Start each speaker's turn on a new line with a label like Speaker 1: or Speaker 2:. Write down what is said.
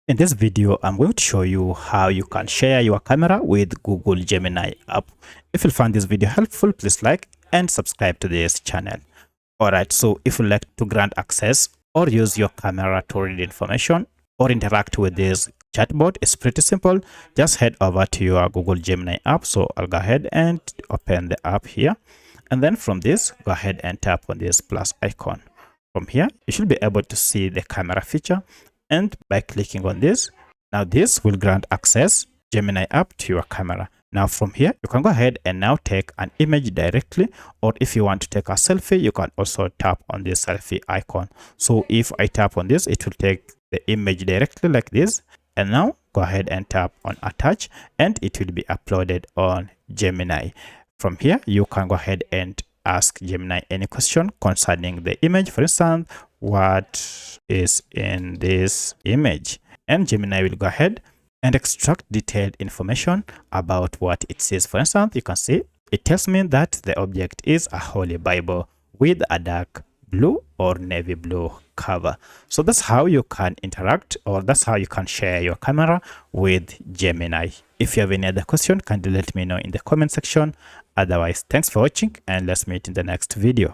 Speaker 1: In this video, I'm going to show you how you can share your camera with Google Gemini app. If you find this video helpful, please like and subscribe to this channel. Alright, so if you like to grant access or use your camera to read information or interact with this chatbot, it's pretty simple. Just head over to your Google Gemini app. So I'll go ahead and open the app here. And then from this, go ahead and tap on this plus icon. From here, you should be able to see the camera feature. And by clicking on this, now this will grant access Gemini app to your camera. Now from here, you can go ahead and now take an image directly, or if you want to take a selfie, you can also tap on this selfie icon. So if I tap on this, it will take the image directly like this. And now go ahead and tap on attach and it will be uploaded on Gemini. From here, you can go ahead and ask Gemini any question concerning the image. For instance, what is in this image? And Gemini will go ahead and extract detailed information about what it says. For instance, you can see it tells me that the object is a Holy Bible with a dark blue or navy blue cover. So that's how you can interact, or that's how you can share your camera with Gemini. If you have any other question, kindly let me know in the comment section. Otherwise, thanks for watching and let's meet in the next video.